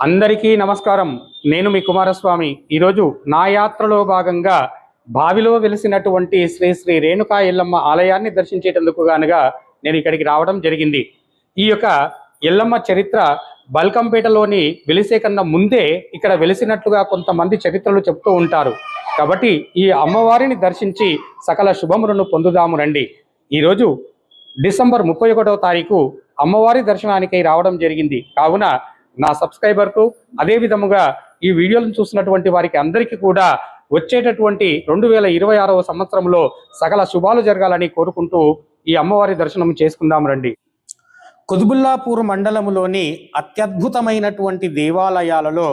అందరికీ నమస్కారం. నేను మీ కుమారస్వామి. ఈరోజు నా యాత్రలో భాగంగా బావిలో వెలిసినటువంటి శ్రీ శ్రీ రేణుకా ఎల్లమ్మ ఆలయాన్ని దర్శించేటందుకు గానుగా నేను ఇక్కడికి రావడం జరిగింది. ఈ యొక్క ఎల్లమ్మ చరిత్ర బల్కంపేటలోని వెలిసే కన్నా ముందే ఇక్కడ వెలిసినట్లుగా కొంతమంది చరిత్రలు చెప్తూ ఉంటారు. కాబట్టి ఈ అమ్మవారిని దర్శించి సకల శుభములను పొందుదాము రండి. ఈరోజు డిసెంబర్ 31వ తారీఖు అమ్మవారి దర్శనానికి రావడం జరిగింది. కావున నా సబ్స్క్రైబర్కు అదే విధముగా ఈ వీడియోలను చూసినటువంటి వారికి అందరికీ కూడా వచ్చేటటువంటి 2026వ సంవత్సరంలో సకల శుభాలు జరగాలని కోరుకుంటూ ఈ అమ్మవారి దర్శనం చేసుకుందాం రండి. కుతుబుల్లాపూర్ మండలంలోని అత్యద్భుతమైనటువంటి దేవాలయాలలో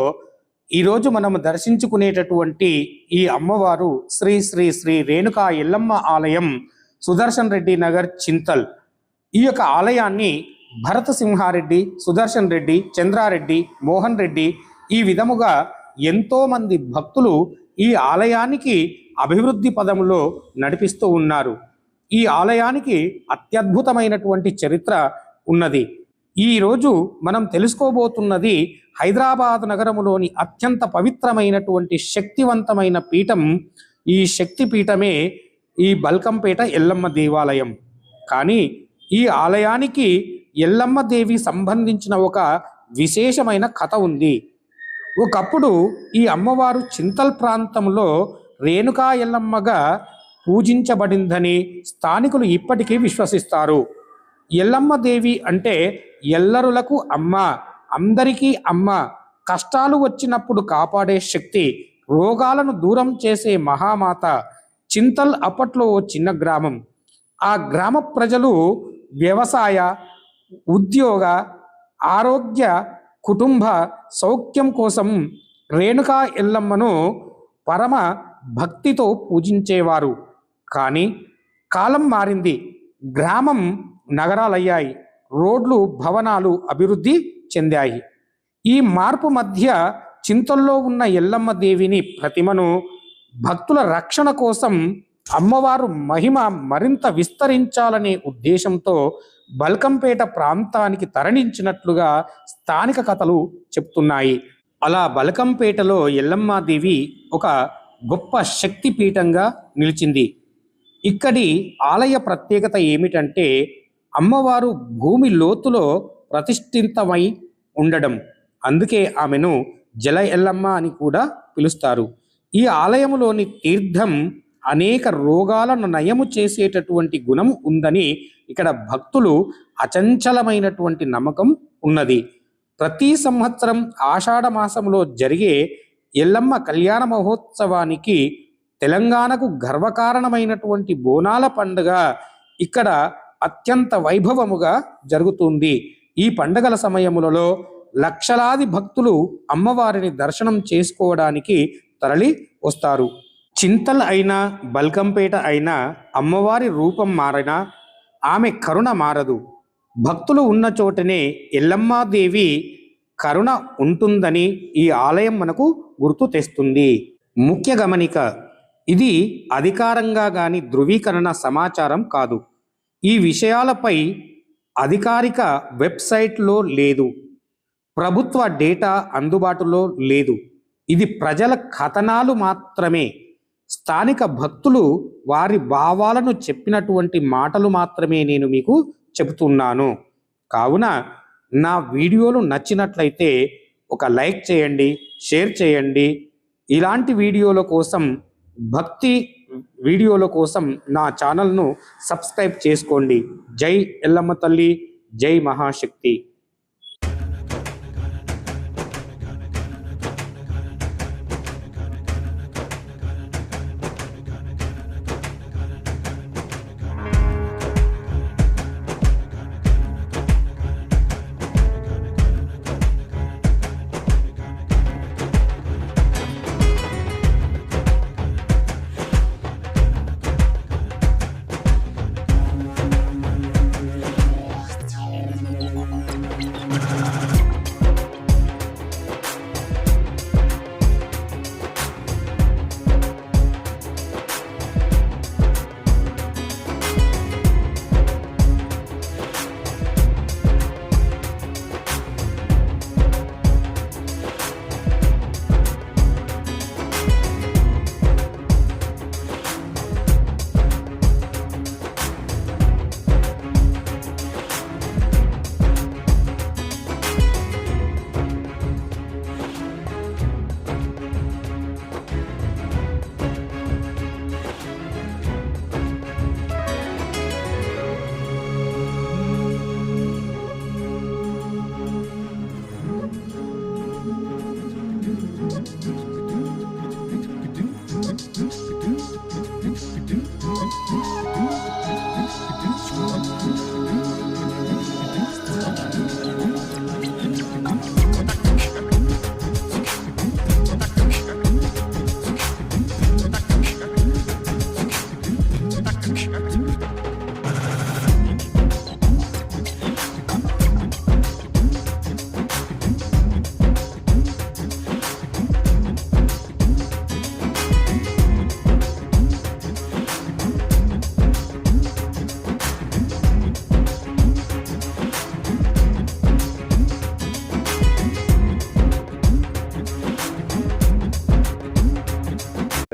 ఈరోజు మనం దర్శించుకునేటటువంటి ఈ అమ్మవారు శ్రీ శ్రీ శ్రీ రేణుకా ఎల్లమ్మ ఆలయం, సుదర్శన్ రెడ్డి నగర్, చింతల్. ఈ యొక్క ఆలయాన్ని భరత సింహారెడ్డి, సుదర్శన్ రెడ్డి, చంద్రారెడ్డి, మోహన్ రెడ్డి ఈ విధముగా ఎంతోమంది భక్తులు ఈ ఆలయానికి అభివృద్ధి పదంలో నడిపిస్తూ ఉన్నారు. ఈ ఆలయానికి అత్యద్భుతమైనటువంటి చరిత్ర ఉన్నది. ఈరోజు మనం తెలుసుకోబోతున్నది హైదరాబాద్ నగరములోని అత్యంత పవిత్రమైనటువంటి శక్తివంతమైన పీఠం. ఈ శక్తి పీఠమే ఈ బల్కంపేట ఎల్లమ్మ దేవాలయం. కానీ ఈ ఆలయానికి ఎల్లమ్మ దేవి సంబంధించిన ఒక విశేషమైన కథ ఉంది. ఒకప్పుడు ఈ అమ్మవారు చింతల్ ప్రాంతంలో రేణుకా ఎల్లమ్మగా పూజించబడిందని స్థానికులు ఇప్పటికీ విశ్వసిస్తారు. ఎల్లమ్మ దేవి అంటే ఎల్లరులకు అమ్మ, అందరికీ అమ్మ, కష్టాలు వచ్చినప్పుడు కాపాడే శక్తి, రోగాలను దూరం చేసే మహామాత. చింతల్ అప్పట్లో ఓ చిన్న గ్రామం. ఆ గ్రామ ప్రజలు వ్యవసాయ, ఉద్యోగ, ఆరోగ్య, కుటుంబ సౌఖ్యం కోసం రేణుకా ఎల్లమ్మను పరమ భక్తితో పూజించేవారు. కానీ కాలం మారింది. గ్రామం నగరాలయ్యాయి. రోడ్లు, భవనాలు అభివృద్ధి చెందాయి. ఈ మార్పు మధ్య చింతల్లో ఉన్న ఎల్లమ్మ దేవిని ప్రతిమను భక్తుల రక్షణ కోసం అమ్మవారు మహిమ మరింత విస్తరించాలనే ఉద్దేశంతో బల్కంపేట ప్రాంతానికి తరలించినట్లుగా స్థానిక కథలు చెప్తున్నాయి. అలా బల్కంపేటలో ఎల్లమ్మ దేవి ఒక గొప్ప శక్తి పీఠంగా నిలిచింది. ఇక్కడి ఆలయ ప్రత్యేకత ఏమిటంటే అమ్మవారు భూమి లోతులో ప్రతిష్ఠితమై ఉండడం. అందుకే ఆమెను జల ఎల్లమ్మ అని కూడా పిలుస్తారు. ఈ ఆలయంలోని తీర్థం అనేక రోగాలను నయము చేసేటటువంటి గుణం ఉందని ఇక్కడ భక్తులు అచంచలమైనటువంటి నమ్మకం ఉన్నది. ప్రతి సంవత్సరం ఆషాఢ మాసంలో జరిగే ఎల్లమ్మ కళ్యాణ మహోత్సవానికి తెలంగాణకు గర్వకారణమైనటువంటి బోనాల పండుగ ఇక్కడ అత్యంత వైభవముగా జరుగుతుంది. ఈ పండుగల సమయములలో లక్షలాది భక్తులు అమ్మవారిని దర్శనం చేసుకోవడానికి తరలి వస్తారు. చింతల్ అయినా బల్కంపేట అయినా అమ్మవారి రూపం మారినా ఆమె కరుణ మారదు. భక్తులు ఉన్న చోటనే ఎల్లమ్మాదేవి కరుణ ఉంటుందని ఈ ఆలయం మనకు గుర్తు తెస్తుంది. ముఖ్య గమనిక, ఇది అధికారంగా కానీ ధృవీకరణ సమాచారం కాదు. ఈ విషయాలపై అధికారిక వెబ్సైట్లో లేదు, ప్రభుత్వ డేటా అందుబాటులో లేదు. ఇది ప్రజల కథనాలు మాత్రమే. స్థానిక భక్తులు వారి భావాలను చెప్పినటువంటి మాటలు మాత్రమే నేను మీకు చెబుతున్నాను. కావున నా వీడియోలు నచ్చినట్లయితే ఒక లైక్ చేయండి, షేర్ చేయండి. ఇలాంటి వీడియోల కోసం, భక్తి వీడియోల కోసం నా ఛానల్ను సబ్స్క్రైబ్ చేసుకోండి. జై ఎల్లమ్మ తల్లి, జై మహాశక్తి.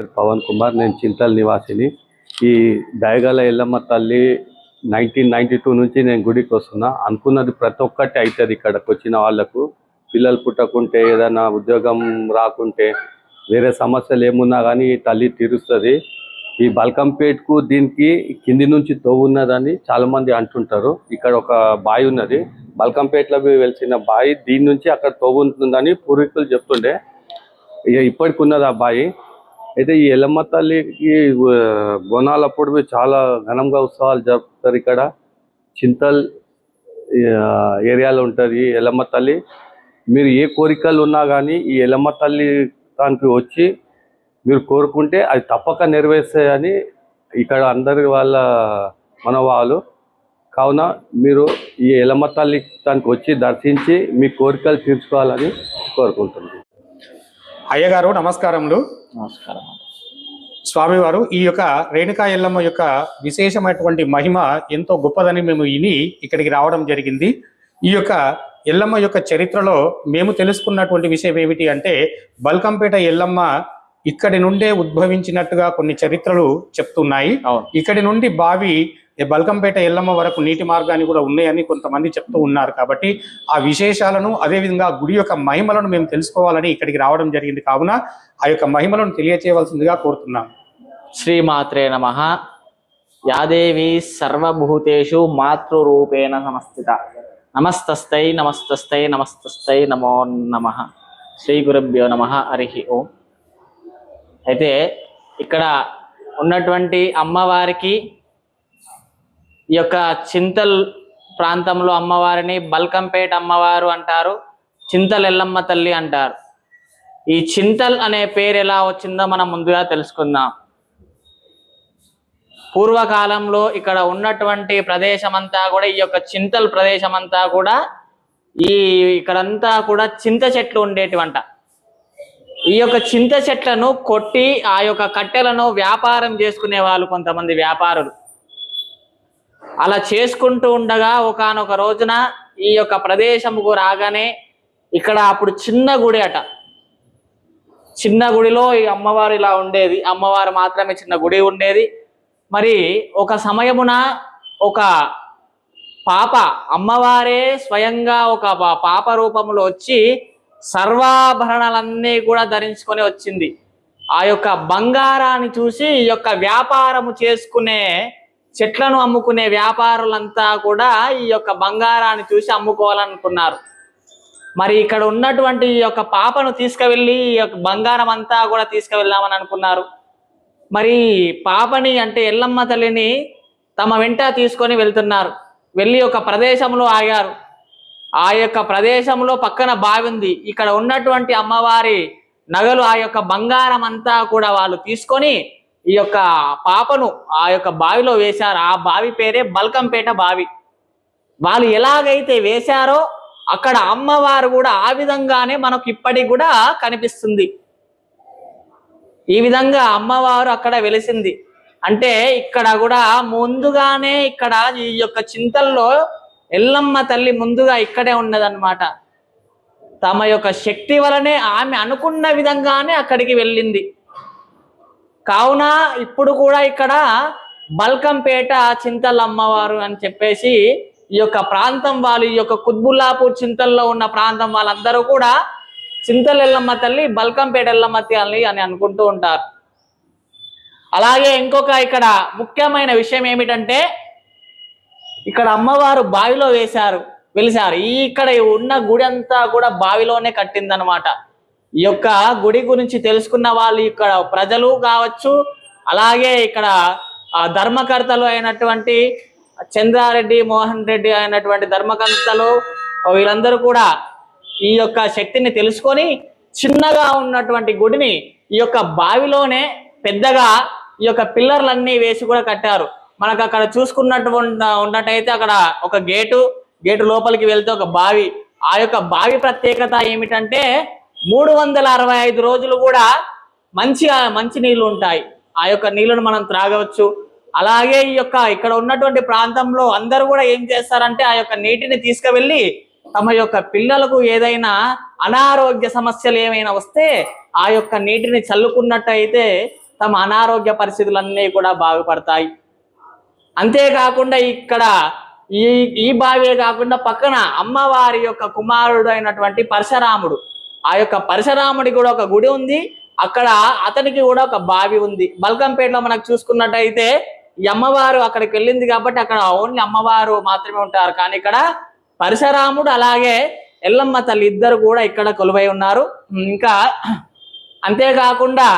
పేరు పవన్ కుమార్. నేను చింతల్ నివాసిని. ఈ దయగల ఎల్లమ్మ తల్లి 1992 నుంచి నేను గుడికి వస్తున్నా. అనుకున్నది ప్రతి ఒక్కటి అవుతుంది. ఇక్కడికి వచ్చిన వాళ్ళకు పిల్లలు పుట్టకుంటే, ఏదైనా ఉద్యోగం రాకుంటే, వేరే సమస్యలు ఏమున్నా కానీ ఈ తల్లి తీరుస్తుంది. ఈ బల్కంపేట్కు దీనికి కింది నుంచి తోవు ఉన్నదని చాలామంది అంటుంటారు. ఇక్కడ ఒక బావి ఉన్నది, బల్కంపేటలో వెలిసిన బావి. దీని నుంచి అక్కడ తోవు ఉంటుందని పూర్వీకులు చెప్తుండే. ఇక ఇప్పటికి ఉన్నది ఆ బావి. అయితే ఈ ఎల్లమ్మ తల్లికి బోనాలప్పుడు చాలా ఘనంగా ఉత్సవాలు జరుపుతారు. ఇక్కడ చింతల్ ఏరియాలో ఉంటుంది ఎల్లమ్మ తల్లి. మీరు ఏ కోరికలు ఉన్నా కానీ ఈ ఎల్లమ్మ తల్లి దానికి వచ్చి మీరు కోరుకుంటే అది తప్పక నెరవేరుస్తాయని ఇక్కడ అందరి వాళ్ళ మనవాళ్ళు. కావున మీరు ఈ ఎల్లమ్మ తల్లి దానికి వచ్చి దర్శించి మీ కోరికలు తీర్చుకోవాలని కోరుకుంటున్నాను. అయ్యగారు నమస్కారములు. నమస్కారం. స్వామివారు, ఈ యొక్క రేణుకా ఎల్లమ్మ యొక్క విశేషమైనటువంటి మహిమ ఎంతో గొప్పదని మేము విని ఇక్కడికి రావడం జరిగింది. ఈ యొక్క ఎల్లమ్మ యొక్క చరిత్రలో మేము తెలుసుకున్నటువంటి విషయం ఏమిటి అంటే, బల్కంపేట ఎల్లమ్మ ఇక్కడి నుండే ఉద్భవించినట్టుగా కొన్ని చరిత్రలు చెప్తున్నాయి. ఇక్కడి నుండి బావి బల్కంపేట ఎల్లమ్మ వరకు నీటి మార్గాన్ని కూడా ఉన్నాయని కొంతమంది చెప్తూ ఉన్నారు. కాబట్టి ఆ విశేషాలను, అదేవిధంగా గుడి యొక్క మహిమలను మేము తెలుసుకోవాలని ఇక్కడికి రావడం జరిగింది. కావున ఆ యొక్క మహిమలను తెలియచేయవలసిందిగా కోరుతున్నాం. శ్రీమాత్రే నమః. యాదేవి సర్వభూతేషు మాతృరూపేణ సమస్థిత. నమస్తస్తై నమస్తస్తై నమస్తస్తై నమో నమః. శ్రీ గురుభ్యో నమః. హరి ఓం. అయితే ఇక్కడ ఉన్నటువంటి అమ్మవారికి ఈ యొక్క చింతల్ ప్రాంతంలో అమ్మవారిని బల్కంపేట అమ్మవారు అంటారు, చింతల్ ఎల్లమ్మ తల్లి అంటారు. ఈ చింతల్ అనే పేరు ఎలా వచ్చిందో మనం ముందుగా తెలుసుకుందాం. పూర్వకాలంలో ఇక్కడ ఉన్నటువంటి ప్రదేశం అంతా కూడా, ఈ యొక్క చింతల్ ప్రదేశం అంతా కూడా, ఇక్కడంతా కూడా చింత చెట్లు ఉండేటివంట. ఈ యొక్క చింత చెట్లను కొట్టి ఆ యొక్క కట్టెలను వ్యాపారం చేసుకునే వాళ్ళు కొంతమంది వ్యాపారులు. అలా చేసుకుంటూ ఉండగా ఒకానొక రోజున ఈ యొక్క ప్రదేశముకు రాగానే ఇక్కడ అప్పుడు చిన్న గుడి అట. చిన్న గుడిలో ఈ అమ్మవారు ఇలా ఉండేది. అమ్మవారు మాత్రమే చిన్న గుడి ఉండేది. మరి ఒక సమయమున ఒక పాప, అమ్మవారే స్వయంగా ఒక పాప రూపంలో వచ్చి సర్వాభరణాలన్నీ కూడా ధరించుకొని వచ్చింది. ఆ యొక్క బంగారాన్ని చూసి ఈ యొక్క వ్యాపారము చేసుకునే, చెట్లను అమ్ముకునే వ్యాపారులంతా కూడా ఈ యొక్క బంగారాన్ని చూసి అమ్ముకోవాలనుకున్నారు. మరి ఇక్కడ ఉన్నటువంటి ఈ యొక్క పాపను తీసుకువెళ్ళి ఈ యొక్క బంగారం అంతా కూడా తీసుకువెళ్దామని అనుకున్నారు. మరి పాపని అంటే ఎల్లమ్మ తల్లిని తమ వెంట తీసుకొని వెళ్తున్నారు. వెళ్ళి ఒక ప్రదేశంలో ఆగారు. ఆ యొక్క ప్రదేశంలో పక్కన బావి ఉంది. ఇక్కడ ఉన్నటువంటి అమ్మవారి నగలు, ఆ యొక్క బంగారం అంతా కూడా వాళ్ళు తీసుకొని ఈ యొక్క పాపను ఆ యొక్క బావిలో వేశారు. ఆ బావి పేరే బల్కంపేట బావి. వాళ్ళు ఎలాగైతే వేశారో అక్కడ అమ్మవారు కూడా ఆ విధంగానే మనకు ఇప్పటికి కూడా కనిపిస్తుంది. ఈ విధంగా అమ్మవారు అక్కడ వెలిసింది. అంటే ఇక్కడ కూడా ముందుగానే ఇక్కడ ఈ యొక్క చింతల్లో ఎల్లమ్మ తల్లి ముందుగా ఇక్కడే ఉన్నదన్నమాట. తమ యొక్క శక్తి వలనే ఆమె అనుకున్న విధంగానే అక్కడికి వెళ్ళింది. కావున ఇప్పుడు కూడా ఇక్కడ బల్కంపేట చింతల్ అమ్మవారు అని చెప్పేసి ఈ యొక్క ప్రాంతం వాళ్ళు, ఈ యొక్క కుత్బుల్లాపూర్ చింతల్లో ఉన్న ప్రాంతం వాళ్ళందరూ కూడా చింతల్ ఎల్లమ్మ తల్లి, బల్కంపేట ఎల్లమ్మ తల్లి అని అనుకుంటూ ఉంటారు. అలాగే ఇంకొక ఇక్కడ ముఖ్యమైన విషయం ఏమిటంటే, ఇక్కడ అమ్మవారు బావిలో వెలిశారు. ఇక్కడ ఉన్న గుడి అంతా కూడా బావిలోనే కట్టిందనమాట. ఈ యొక్క గుడి గురించి తెలుసుకున్న వాళ్ళు ఇక్కడ ప్రజలు కావచ్చు, అలాగే ఇక్కడ ధర్మకర్తలు అయినటువంటి చంద్రారెడ్డి, మోహన్ రెడ్డి అయినటువంటి ధర్మకర్తలు, వీళ్ళందరూ కూడా ఈ యొక్క శక్తిని తెలుసుకొని చిన్నగా ఉన్నటువంటి గుడిని ఈ యొక్క బావిలోనే పెద్దగా ఈ యొక్క పిల్లర్లన్నీ వేసి కూడా కట్టారు. మనకు అక్కడ ఉన్నట్టయితే అక్కడ ఒక గేటు లోపలికి వెళ్తే ఒక బావి. ఆ యొక్క బావి ప్రత్యేకత ఏమిటంటే 365 రోజులు కూడా మంచి నీళ్లు ఉంటాయి. ఆ యొక్క నీళ్లను మనం త్రాగవచ్చు. అలాగే ఈ యొక్క ఇక్కడ ఉన్నటువంటి ప్రాంతంలో అందరూ కూడా ఏం చేస్తారంటే ఆ యొక్క నీటిని తీసుకువెళ్ళి తమ యొక్క పిల్లలకు ఏదైనా అనారోగ్య సమస్యలు ఏమైనా వస్తే ఆ యొక్క నీటిని చల్లుకున్నట్టయితే తమ అనారోగ్య పరిస్థితులన్నీ కూడా బాగుపడతాయి. అంతేకాకుండా ఇక్కడ ఈ ఈ బావే కాకుండా పక్కన అమ్మవారి యొక్క కుమారుడు అయినటువంటి పరశురాముడు, ఆ యొక్క పరశురాముడి కూడా ఒక గుడి ఉంది. అక్కడ అతనికి కూడా ఒక బావి ఉంది. బల్కంపేటలో మనకు చూసుకున్నట్టయితే ఈ అమ్మవారు అక్కడికి వెళ్ళింది కాబట్టి అక్కడ ఓన్లీ అమ్మవారు మాత్రమే ఉంటారు. కానీ ఇక్కడ పరశురాముడు అలాగే ఎల్లమ్మ తల్లి ఇద్దరు కూడా ఇక్కడ కొలువై ఉన్నారు. ఇంకా అంతేకాకుండా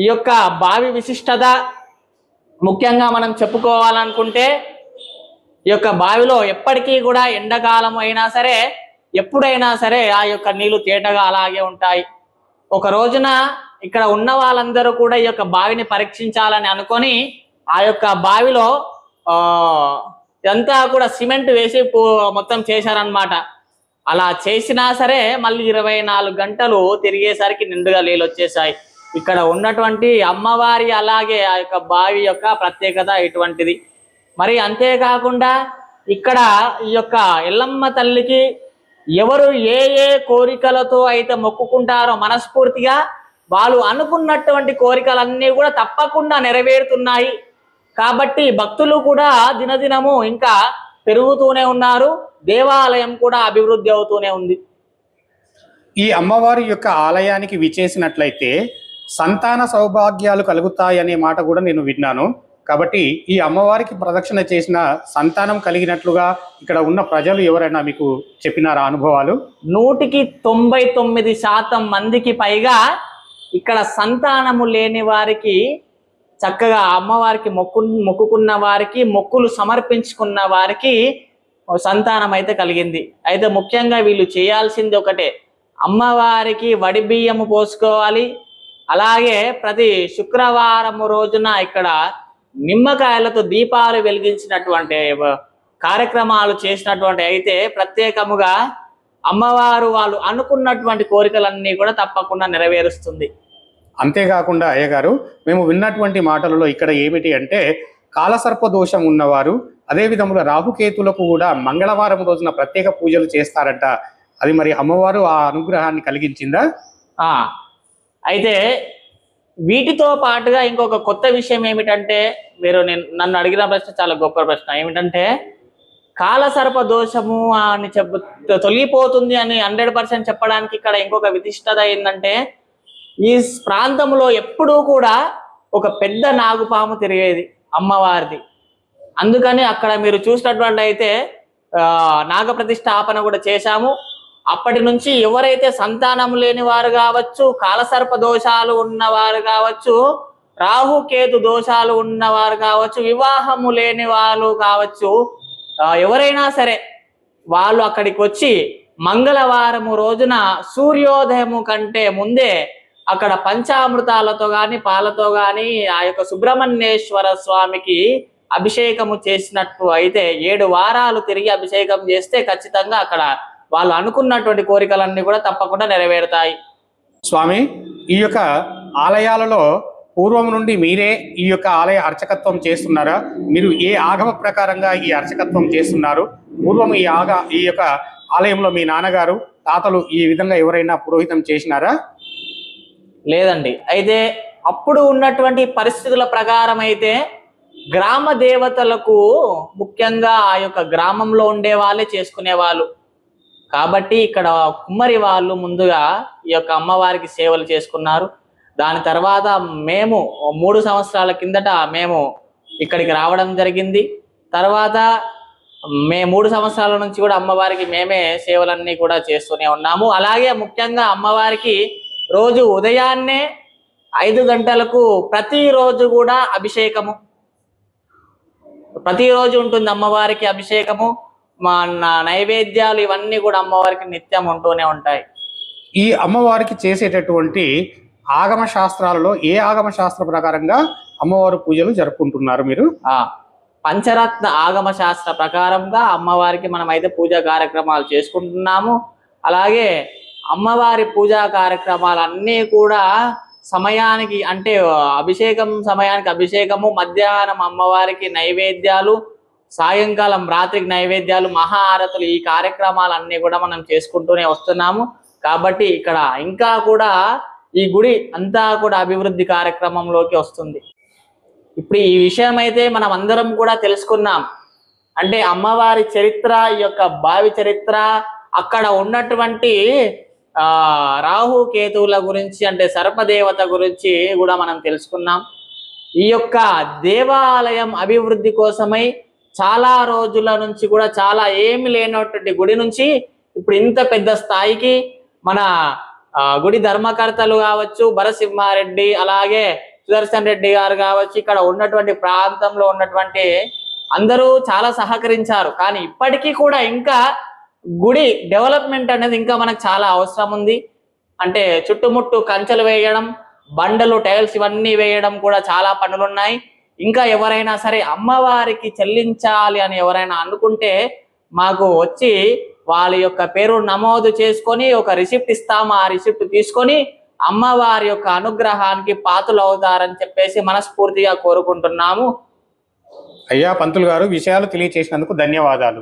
ఈ యొక్క బావి విశిష్టత ముఖ్యంగా మనం చెప్పుకోవాలనుకుంటే ఈ యొక్క బావిలో ఎప్పటికీ కూడా ఎండాకాలం అయినా సరే ఎప్పుడైనా సరే ఆ యొక్క నీళ్లు తేటగా అలాగే ఉంటాయి. ఒక రోజున ఇక్కడ ఉన్న వాళ్ళందరూ కూడా ఈ యొక్క బావిని పరీక్షించాలని అనుకొని ఆ యొక్క బావిలో ఇదంతా కూడా సిమెంట్ వేసి మొత్తం చేశారనమాట. అలా చేసినా సరే మళ్ళీ 24 గంటలు తిరిగేసరికి నిండుగా నీళ్ళు వచ్చేసాయి. ఇక్కడ ఉన్నటువంటి అమ్మవారి అలాగే ఆ యొక్క బావి యొక్క ప్రత్యేకత ఇటువంటిది. మరి అంతేకాకుండా ఇక్కడ ఈ యొక్క ఎల్లమ్మ తల్లికి ఎవరు ఏ ఏ కోరికలతో అయితే మొక్కుకుంటారో మనస్ఫూర్తిగా వాళ్ళు అనుకున్నటువంటి కోరికలన్నీ కూడా తప్పకుండా నెరవేరుతున్నాయి. కాబట్టి భక్తులు కూడా దినదినము ఇంకా పెరుగుతూనే ఉన్నారు. దేవాలయం కూడా అభివృద్ధి అవుతూనే ఉంది. ఈ అమ్మవారి యొక్క ఆలయానికి విచేసినట్లయితే సంతాన సౌభాగ్యాలు కలుగుతాయనే మాట కూడా నేను విన్నాను. కాబట్టి ఈ అమ్మవారికి ప్రదక్షిణ చేసిన సంతానం కలిగినట్లుగా ఇక్కడ ఉన్న ప్రజలు ఎవరైనా మీకు చెప్పినారా అనుభవాలు? 99% మందికి పైగా ఇక్కడ సంతానము లేని వారికి చక్కగా అమ్మవారికి మొక్కుకున్న వారికి, మొక్కులు సమర్పించుకున్న వారికి సంతానం అయితే కలిగింది. అయితే ముఖ్యంగా వీళ్ళు చేయాల్సింది ఒకటే, అమ్మవారికి వడి బియ్యము పోసుకోవాలి. అలాగే ప్రతి శుక్రవారం రోజున ఇక్కడ నిమ్మకాయలతో దీపాలు వెలిగించినటువంటి కార్యక్రమాలు చేసినటువంటి అయితే ప్రత్యేకముగా అమ్మవారు వాళ్ళు అనుకున్నటువంటి కోరికలన్నీ కూడా తప్పకుండా నెరవేరుస్తుంది. అంతేకాకుండా అయ్యగారు, మేము విన్నటువంటి మాటలలో ఇక్కడ ఏమిటి అంటే కాలసర్ప దోషం ఉన్నవారు, అదే విధముగా రాహుకేతులకు కూడా మంగళవారం రోజున ప్రత్యేక పూజలు చేస్తారంట. అది మరి అమ్మవారు ఆ అనుగ్రహాన్ని కలిగించిందా? అయితే వీటితో పాటుగా ఇంకొక కొత్త విషయం ఏమిటంటే, మీరు నన్ను అడిగిన ప్రశ్న చాలా గొప్ప ప్రశ్న. ఏమిటంటే కాలసర్ప దోషము అని తొలగిపోతుంది అని 100% చెప్పడానికి ఇక్కడ ఇంకొక విశిష్టత ఏంటంటే, ఈ ప్రాంతంలో ఎప్పుడూ కూడా ఒక పెద్ద నాగుపాము తిరిగేది అమ్మవారిది. అందుకని అక్కడ మీరు చూసినటువంటి అయితే నాగప్రతిష్ఠాపన కూడా చేశాము. అప్పటి నుంచి ఎవరైతే సంతానం లేని వారు కావచ్చు, కాలసర్ప దోషాలు ఉన్నవారు కావచ్చు, రాహుకేతు దోషాలు ఉన్నవారు కావచ్చు, వివాహము లేని వాళ్ళు కావచ్చు, ఎవరైనా సరే వాళ్ళు అక్కడికి వచ్చి మంగళవారము రోజున సూర్యోదయము కంటే ముందే అక్కడ పంచామృతాలతో గాని పాలతో గాని ఆ యొక్క సుబ్రహ్మణ్యేశ్వర స్వామికి అభిషేకము చేసినట్టు అయితే 7 వారాలు తిరిగి అభిషేకం చేస్తే ఖచ్చితంగా అక్కడ వాళ్ళు అనుకున్నటువంటి కోరికలన్నీ కూడా తప్పకుండా నెరవేరుతాయి. స్వామి, ఈ యొక్క ఆలయాలలో పూర్వం నుండి మీరే ఈ యొక్క ఆలయ అర్చకత్వం చేస్తున్నారా? మీరు ఏ ఆగమ ప్రకారంగా ఈ అర్చకత్వం చేస్తున్నారు? పూర్వం ఈ యొక్క ఆలయంలో మీ నాన్నగారు, తాతలు ఈ విధంగా ఎవరైనా పురోహితం చేసినారా? లేదండి. అయితే అప్పుడు ఉన్నటువంటి పరిస్థితుల ప్రకారం అయితే గ్రామ దేవతలకు ముఖ్యంగా ఆ యొక్క గ్రామంలో ఉండే వాళ్ళే చేసుకునేవాళ్ళు. కాబట్టి ఇక్కడ కుమ్మరి వాళ్ళు ముందుగా ఈ యొక్క అమ్మవారికి సేవలు చేసుకున్నారు. దాని తర్వాత మేము 3 సంవత్సరాల కిందట మేము ఇక్కడికి రావడం జరిగింది. తర్వాత 3 సంవత్సరాల నుంచి కూడా అమ్మవారికి మేమే సేవలన్నీ కూడా చేస్తూనే ఉన్నాము. అలాగే ముఖ్యంగా అమ్మవారికి రోజు ఉదయాన్నే 5 గంటలకు ప్రతిరోజు కూడా అభిషేకము, ప్రతిరోజు ఉంటుంది అమ్మవారికి అభిషేకము. మా నైవేద్యాలు ఇవన్నీ కూడా అమ్మవారికి నిత్యం ఉంటూనే ఉంటాయి. ఈ అమ్మవారికి చేసేటటువంటి ఆగమ శాస్త్రాలలో ఏ ఆగమ శాస్త్ర ప్రకారంగా అమ్మవారు పూజలు జరుపుకుంటున్నారు మీరు? పంచరత్న ఆగమ శాస్త్ర ప్రకారంగా అమ్మవారికి మనమైతే పూజా కార్యక్రమాలు చేసుకుంటున్నాము. అలాగే అమ్మవారి పూజా కార్యక్రమాలన్నీ కూడా సమయానికి, అంటే అభిషేకం సమయానికి అభిషేకము, మధ్యాహ్నం అమ్మవారికి నైవేద్యాలు, సాయంకాలం రాత్రికి నైవేద్యాలు, మహాఆరతులు, ఈ కార్యక్రమాలన్నీ కూడా మనం చేసుకుంటూనే వస్తున్నాము. కాబట్టి ఇక్కడ ఇంకా కూడా ఈ గుడి అంతా కూడా అభివృద్ధి కార్యక్రమంలోకి వస్తుంది. ఇప్పుడు ఈ విషయం అయితే మనం అందరం కూడా తెలుసుకున్నాం. అంటే అమ్మవారి చరిత్ర, ఈ యొక్క బావి చరిత్ర, అక్కడ ఉన్నటువంటి రాహు కేతువుల గురించి, అంటే సర్పదేవత గురించి కూడా మనం తెలుసుకున్నాం. ఈ యొక్క దేవాలయం అభివృద్ధి కోసమై చాలా రోజుల నుంచి కూడా చాలా ఏమి లేనటువంటి గుడి నుంచి ఇప్పుడు ఇంత పెద్ద స్థాయికి మన గుడి ధర్మకర్తలు కావచ్చు, భరసింహారెడ్డి, అలాగే సుదర్శన్ రెడ్డి గారు కావచ్చు, ఇక్కడ ఉన్నటువంటి ప్రాంతంలో ఉన్నటువంటి అందరూ చాలా సహకరించారు. కానీ ఇప్పటికీ కూడా ఇంకా గుడి డెవలప్మెంట్ అనేది ఇంకా మనకు చాలా అవసరం ఉంది. అంటే చుట్టుముట్టు కంచెలు వేయడం, బండలు, టైల్స్ ఇవన్నీ వేయడం కూడా చాలా పనులు ఉన్నాయి. ఇంకా ఎవరైనా సరే అమ్మవారికి చెల్లించాలి అని ఎవరైనా అనుకుంటే మాకు వచ్చి వాళ్ళ యొక్క పేరు నమోదు చేసుకొని ఒక రిసిప్ట్ ఇస్తాము. ఆ రిసిప్ట్ తీసుకొని అమ్మవారి యొక్క అనుగ్రహానికి పాత్రలు అవుతారని చెప్పేసి మనస్ఫూర్తిగా కోరుకుంటున్నాము. అయ్యా పంతులు గారు, విషయాలు తెలియచేసినందుకు ధన్యవాదాలు.